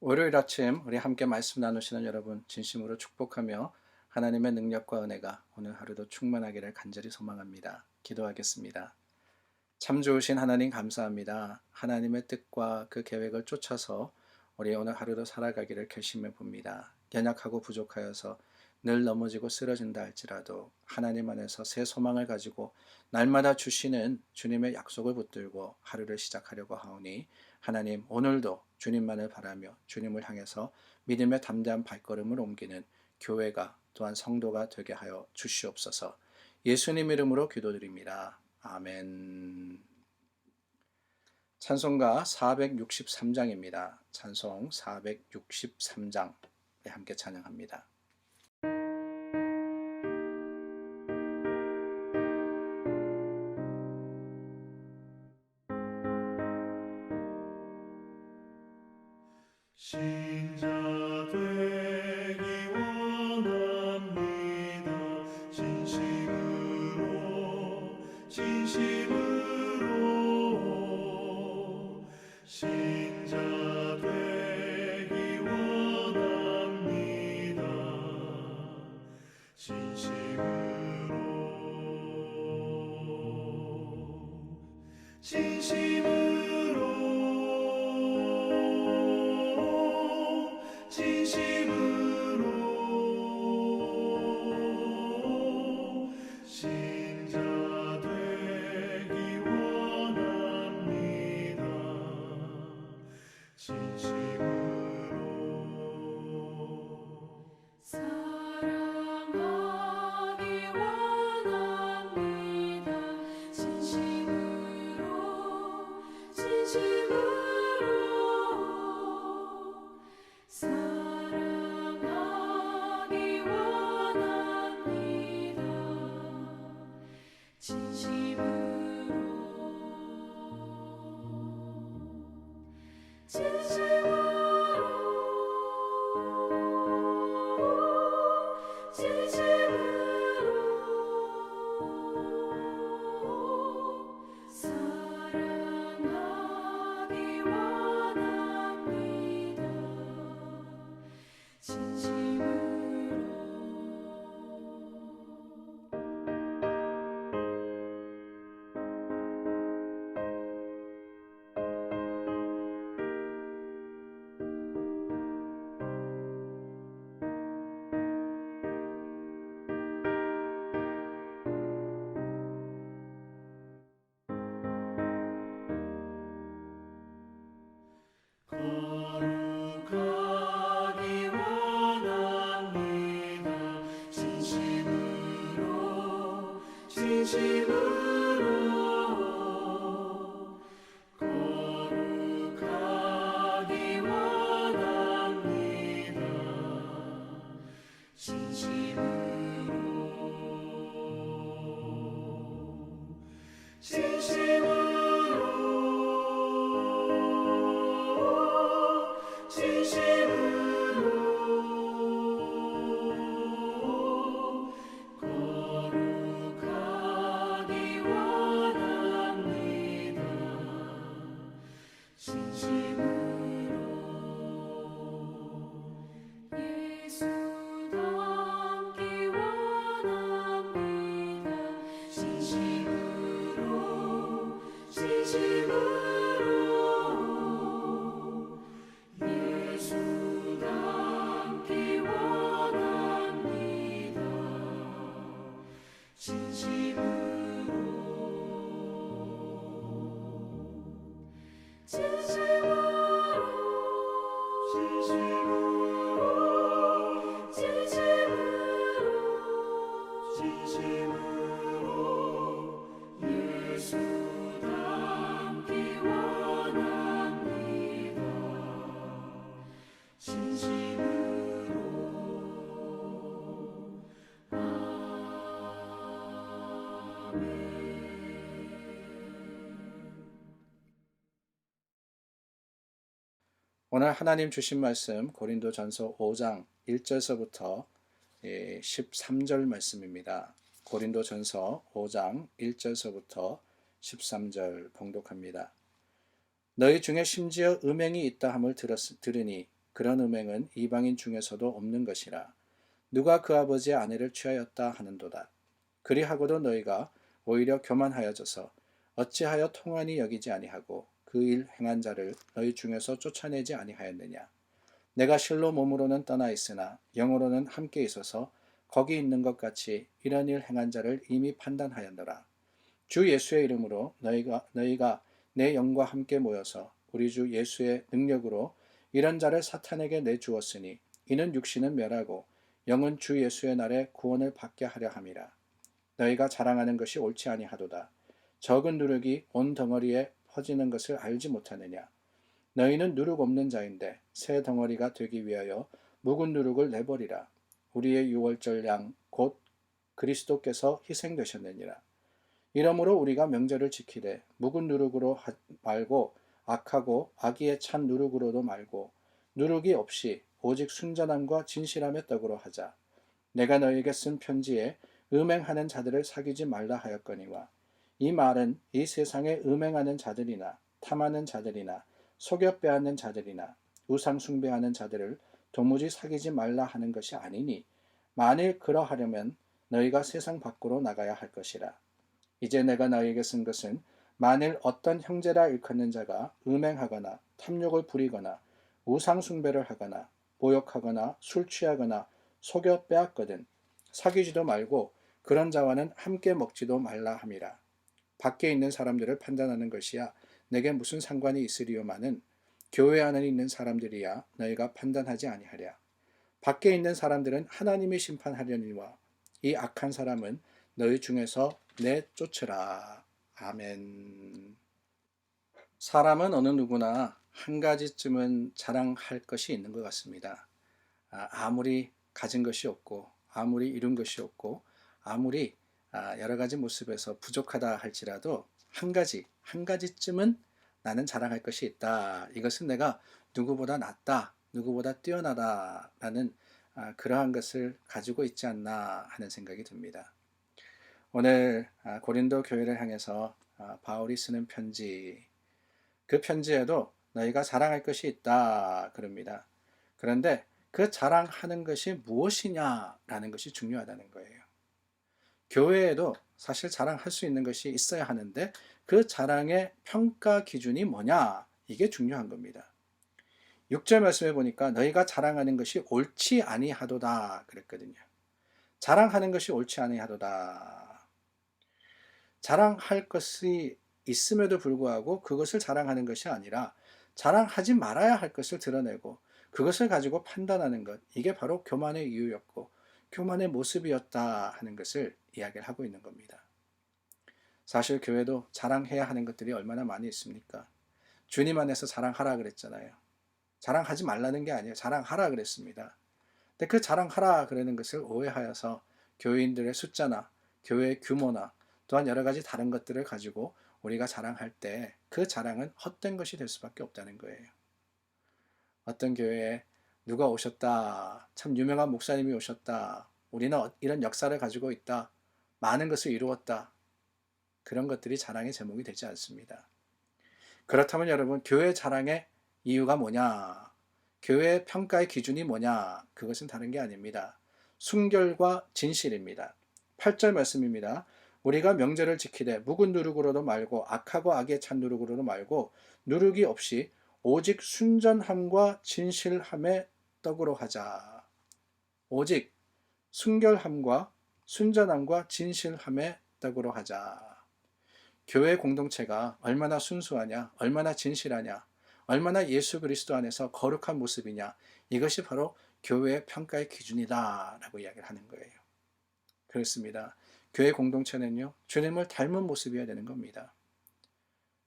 월요일 아침 우리 함께 말씀 나누시는 여러분 진심으로 축복하며 하나님의 능력과 은혜가 오늘 하루도 충만하기를 간절히 소망합니다. 기도하겠습니다. 참 좋으신 하나님 감사합니다. 하나님의 뜻과 그 계획을 쫓아서 우리 오늘 하루도 살아가기를 결심해 봅니다. 연약하고 부족하여서 늘 넘어지고 쓰러진다 할지라도 하나님 안에서 새 소망을 가지고 날마다 주시는 주님의 약속을 붙들고 하루를 시작하려고 하오니 하나님 오늘도 주님만을 바라며 주님을 향해서 믿음의 담대한 발걸음을 옮기는 교회가 또한 성도가 되게 하여 주시옵소서. 예수님 이름으로 기도드립니다. 아멘. 찬송가 463장입니다. 찬송 463장 함께 찬양합니다. 신자 되기 원합니다. 진심으로 신자 되기 원합니다. 진심으로 신자 되기 원합니다. 사랑하기 원합니다. 진심으로 사랑하기 원합니다. 사랑하기 원합니다. 거룩하기 원합니다. 진심으로 거룩하기 원합니다. 진심으로 거룩하기 원합니다. 예수 닮기 원합니다. 진심으로 예수 닮기 원합니다. 진심으로 예수 닮기 원합니다. 오늘 하나님 주신 말씀 고린도전서 5장 1절서부터 13절 말씀입니다. 고린도전서 5장 1절서부터 13절 봉독합니다. 너희 중에 심지어 음행이 있다 함을 들으니 그런 음행은 이방인 중에서도 없는 것이라. 누가 그 아버지의 아내를 취하였다 하는도다. 그리하고도 너희가 오히려 교만하여져서 어찌하여 통한이 여기지 아니하고 그 일 행한 자를 너희 중에서 쫓아내지 아니하였느냐. 내가 실로 몸으로는 떠나 있으나 영으로는 함께 있어서 거기 있는 것 같이 이런 일 행한 자를 이미 판단하였노라. 주 예수의 이름으로 너희가 내 영과 함께 모여서 우리 주 예수의 능력으로 이런 자를 사탄에게 내주었으니 이는 육신은 멸하고 영은 주 예수의 날에 구원을 받게 하려 함이라. 너희가 자랑하는 것이 옳지 아니하도다. 적은 누룩이 온 덩어리에 퍼지는 것을 알지 못하느냐. 너희는 누룩 없는 자인데 새 덩어리가 되기 위하여 묵은 누룩을 내버리라. 우리의 유월절 양 곧 그리스도께서 희생되셨느니라. 이러므로 우리가 명절을 지키되 묵은 누룩으로 말고 악하고 악의에 찬 누룩으로도 말고 누룩이 없이 오직 순전함과 진실함의 떡으로 하자. 내가 너희에게 쓴 편지에 음행하는 자들을 사귀지 말라 하였거니와 이 말은 이 세상에 음행하는 자들이나 탐하는 자들이나 속여 빼앗는 자들이나 우상 숭배하는 자들을 도무지 사귀지 말라 하는 것이 아니니 만일 그러하려면 너희가 세상 밖으로 나가야 할 것이라. 이제 내가 너희에게 쓴 것은 만일 어떤 형제라 일컫는 자가 음행하거나 탐욕을 부리거나 우상 숭배를 하거나 모욕하거나 술 취하거나 속여 빼앗거든 사귀지도 말고 그런 자와는 함께 먹지도 말라 함이라. 밖에 있는 사람들을 판단하는 것이야 내게 무슨 상관이 있으리요마는 교회 안에 있는 사람들이야 너희가 판단하지 아니하랴. 밖에 있는 사람들은 하나님이 심판하려니와 이 악한 사람은 너희 중에서 내쫓으라. 아멘. 사람은 어느 누구나 한 가지쯤은 자랑할 것이 있는 것 같습니다. 아무리 가진 것이 없고 아무리 이룬 것이 없고 아무리 여러 가지 모습에서 부족하다 할지라도 한 가지쯤은 나는 자랑할 것이 있다. 이것은 내가 누구보다 낫다, 누구보다 뛰어나다라는 그러한 것을 가지고 있지 않나 하는 생각이 듭니다. 오늘 고린도 교회를 향해서 바울이 쓰는 편지, 그 편지에도 너희가 자랑할 것이 있다 그럽니다. 그런데 그 자랑하는 것이 무엇이냐라는 것이 중요하다는 거예요. 교회에도 사실 자랑할 수 있는 것이 있어야 하는데 그 자랑의 평가 기준이 뭐냐, 이게 중요한 겁니다. 6절 말씀해 보니까 너희가 자랑하는 것이 옳지 아니하도다 그랬거든요. 자랑하는 것이 옳지 아니하도다. 자랑할 것이 있음에도 불구하고 그것을 자랑하는 것이 아니라 자랑하지 말아야 할 것을 드러내고 그것을 가지고 판단하는 것, 이게 바로 교만의 이유였고 교만의 모습이었다 하는 것을 이야기를 하고 있는 겁니다. 사실 교회도 자랑해야 하는 것들이 얼마나 많이 있습니까? 주님 안에서 자랑하라 그랬잖아요. 자랑하지 말라는 게 아니에요. 자랑하라 그랬습니다. 근데 그 자랑하라 그러는 것을 오해하여서 교인들의 숫자나 교회의 규모나 또한 여러 가지 다른 것들을 가지고 우리가 자랑할 때 그 자랑은 헛된 것이 될 수밖에 없다는 거예요. 어떤 교회에 누가 오셨다, 참 유명한 목사님이 오셨다, 우리는 이런 역사를 가지고 있다, 많은 것을 이루었다, 그런 것들이 자랑의 제목이 되지 않습니다. 그렇다면 여러분, 교회 자랑의 이유가 뭐냐? 교회의 평가의 기준이 뭐냐? 그것은 다른 게 아닙니다. 순결과 진실입니다. 8절 말씀입니다. 우리가 명절을 지키되 묵은 누룩으로도 말고 악하고 악에 찬 누룩으로도 말고 누룩이 없이 오직 순전함과 진실함의 떡으로 하자. 오직 순결함과 순전함과 진실함의 떡으로 하자. 교회 공동체가 얼마나 순수하냐, 얼마나 진실하냐, 얼마나 예수 그리스도 안에서 거룩한 모습이냐, 이것이 바로 교회의 평가의 기준이다 라고 이야기를 하는 거예요. 그렇습니다. 교회 공동체는요, 주님을 닮은 모습이어야 되는 겁니다.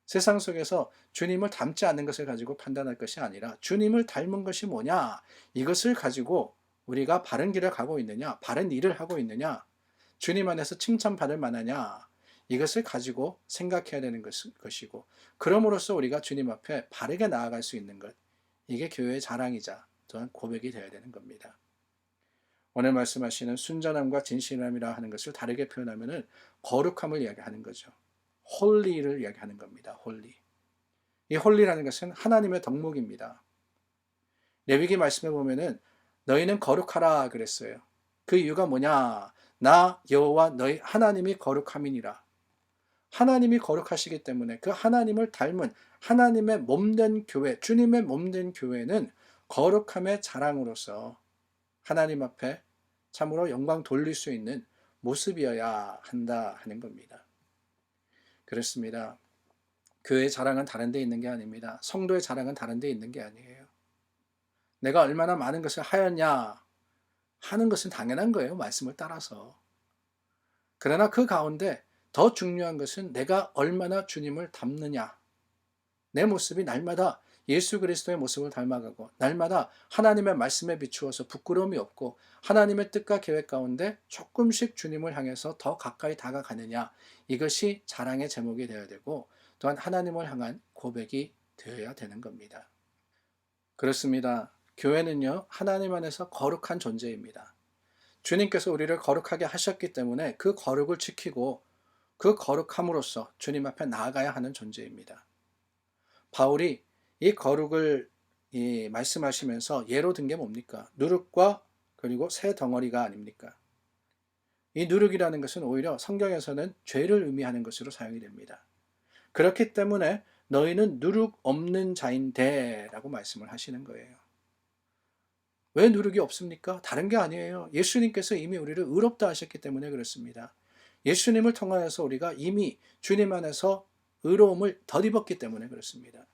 세상 속에서 주님을 닮지 않는 것을 가지고 판단할 것이 아니라 주님을 닮은 것이 뭐냐, 이것을 가지고 우리가 바른 길을 가고 있느냐, 바른 일을 하고 있느냐, 주님 안에서 칭찬받을 만하냐, 이것을 가지고 생각해야 되는 것이고, 그럼으로써 우리가 주님 앞에 바르게 나아갈 수 있는 것, 이게 교회의 자랑이자 또한 고백이 되어야 되는 겁니다. 오늘 말씀하시는 순전함과 진실함이라 하는 것을 다르게 표현하면 거룩함을 이야기하는 거죠. 홀리를 이야기하는 겁니다. 홀리. 이 홀리라는 것은 하나님의 덕목입니다. 레위기 말씀에 보면은 너희는 거룩하라 그랬어요. 그 이유가 뭐냐? 나 여호와 너희 하나님이 거룩함이니라. 하나님이 거룩하시기 때문에 그 하나님을 닮은 하나님의 몸된 교회, 주님의 몸된 교회는 거룩함의 자랑으로서 하나님 앞에 참으로 영광 돌릴 수 있는 모습이어야 한다 하는 겁니다. 그렇습니다. 교회의 자랑은 다른 데 있는 게 아닙니다. 성도의 자랑은 다른 데 있는 게 아니에요. 내가 얼마나 많은 것을 하였냐 하는 것은 당연한 거예요. 말씀을 따라서. 그러나 그 가운데 더 중요한 것은 내가 얼마나 주님을 닮느냐. 내 모습이 날마다 예수 그리스도의 모습을 닮아가고 날마다 하나님의 말씀에 비추어서 부끄러움이 없고 하나님의 뜻과 계획 가운데 조금씩 주님을 향해서 더 가까이 다가가느냐. 이것이 자랑의 제목이 되어야 되고 또한 하나님을 향한 고백이 되어야 되는 겁니다. 그렇습니다. 교회는요, 하나님 안에서 거룩한 존재입니다. 주님께서 우리를 거룩하게 하셨기 때문에 그 거룩을 지키고 그 거룩함으로써 주님 앞에 나아가야 하는 존재입니다. 바울이 이 거룩을 말씀하시면서 예로 든 게 뭡니까? 누룩과 그리고 새 덩어리가 아닙니까? 이 누룩이라는 것은 오히려 성경에서는 죄를 의미하는 것으로 사용이 됩니다. 그렇기 때문에 너희는 누룩 없는 자인데 라고 말씀을 하시는 거예요. 왜 누룩이 없습니까? 다른 게 아니에요. 예수님께서 이미 우리를 의롭다 하셨기 때문에 그렇습니다. 예수님을 통하여서 우리가 이미 주님 안에서 의로움을 덧입었기 때문에 그렇습니다.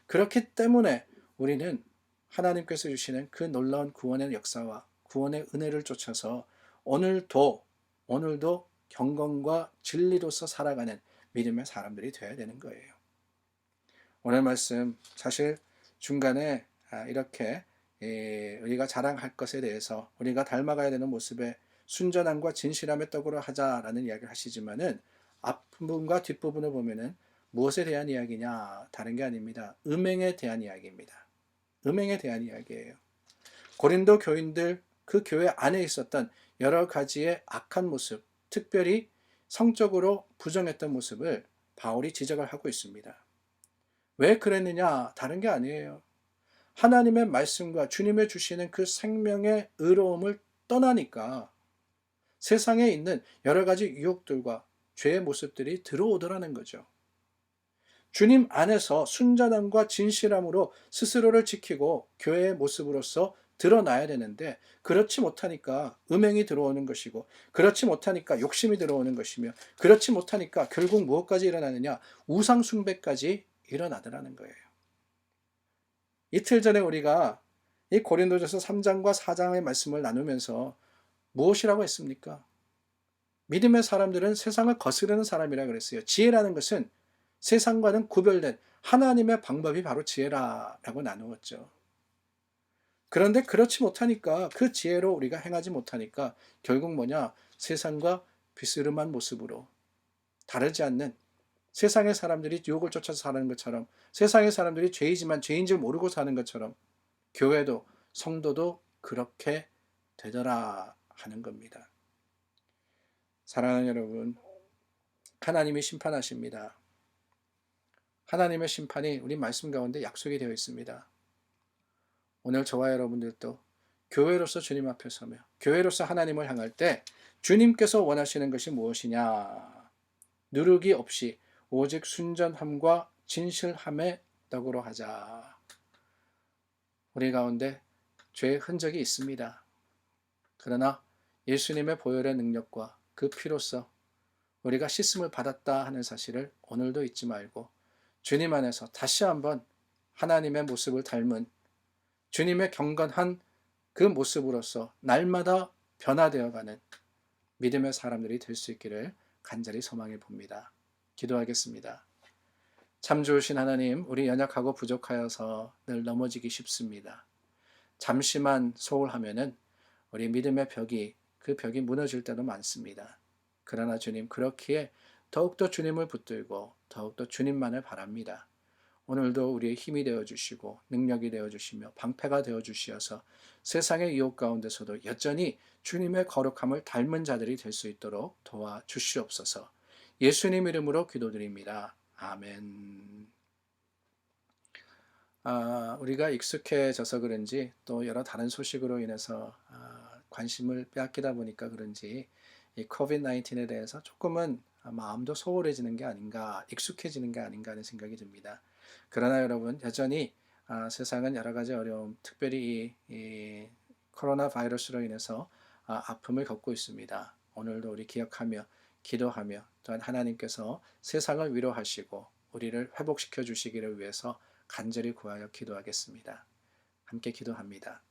그렇기 때문에 우리는 하나님께서 주시는 그 놀라운 구원의 역사와 구원의 은혜를 쫓아서 오늘도 경건과 진리로서 살아가는 믿음의 사람들이 되어야 되는 거예요. 오늘 말씀 사실 중간에 이렇게 우리가 자랑할 것에 대해서 우리가 닮아가야 되는 모습에 순전함과 진실함의 떡으로 하자라는 이야기를 하시지만은 앞부분과 뒷부분을 보면은 무엇에 대한 이야기냐? 다른 게 아닙니다. 음행에 대한 이야기입니다. 음행에 대한 이야기예요. 고린도 교인들 그 교회 안에 있었던 여러 가지의 악한 모습, 특별히 성적으로 부정했던 모습을 바울이 지적을 하고 있습니다. 왜 그랬느냐? 다른 게 아니에요. 하나님의 말씀과 주님의 주시는 그 생명의 의로움을 떠나니까 세상에 있는 여러 가지 유혹들과 죄의 모습들이 들어오더라는 거죠. 주님 안에서 순전함과 진실함으로 스스로를 지키고 교회의 모습으로서 드러나야 되는데 그렇지 못하니까 음행이 들어오는 것이고 그렇지 못하니까 욕심이 들어오는 것이며 그렇지 못하니까 결국 무엇까지 일어나느냐? 우상 숭배까지 일어나더라는 거예요. 이틀 전에 우리가 이 고린도전서 3장과 4장의 말씀을 나누면서 무엇이라고 했습니까? 믿음의 사람들은 세상을 거스르는 사람이라 그랬어요. 지혜라는 것은 세상과는 구별된 하나님의 방법이 바로 지혜라고 나누었죠. 그런데 그렇지 못하니까 그 지혜로 우리가 행하지 못하니까 결국 뭐냐? 세상과 비스름한 모습으로 다르지 않는 세상의 사람들이 유혹을 쫓아서 사는 것처럼 세상의 사람들이 죄이지만 죄인 줄 모르고 사는 것처럼 교회도 성도도 그렇게 되더라 하는 겁니다. 사랑하는 여러분, 하나님이 심판하십니다. 하나님의 심판이 우리 말씀 가운데 약속이 되어 있습니다. 오늘 저와 여러분들도 교회로서 주님 앞에 서며 교회로서 하나님을 향할 때 주님께서 원하시는 것이 무엇이냐? 누룩이 없이 오직 순전함과 진실함의 떡으로 하자. 우리 가운데 죄의 흔적이 있습니다. 그러나 예수님의 보혈의 능력과 그 피로써 우리가 씻음을 받았다 하는 사실을 오늘도 잊지 말고 주님 안에서 다시 한번 하나님의 모습을 닮은 주님의 경건한 그 모습으로서 날마다 변화되어가는 믿음의 사람들이 될 수 있기를 간절히 소망해 봅니다. 기도하겠습니다. 참 좋으신 하나님, 우리 연약하고 부족하여서 늘 넘어지기 쉽습니다. 잠시만 소홀하면은 우리 믿음의 그 벽이 무너질 때도 많습니다. 그러나 주님, 그렇기에 더욱더 주님을 붙들고 더욱더 주님만을 바랍니다. 오늘도 우리의 힘이 되어주시고 능력이 되어주시며 방패가 되어주시어서 세상의 유혹 가운데서도 여전히 주님의 거룩함을 닮은 자들이 될 수 있도록 도와주시옵소서. 예수님 이름으로 기도드립니다. 아멘. 우리가 익숙해져서 그런지 또 여러 다른 소식으로 인해서 관심을 빼앗기다 보니까 그런지 이 코비드-19에 대해서 조금은 마음도 소홀해지는 게 아닌가, 익숙해지는 게 아닌가 하는 생각이 듭니다. 그러나 여러분, 여전히 세상은 여러 가지 어려움, 특별히 이 코로나 바이러스로 인해서 아픔을 겪고 있습니다. 오늘도 우리 기억하며 기도하며 또한 하나님께서 세상을 위로하시고 우리를 회복시켜 주시기를 위해서 간절히 구하여 기도하겠습니다. 함께 기도합니다.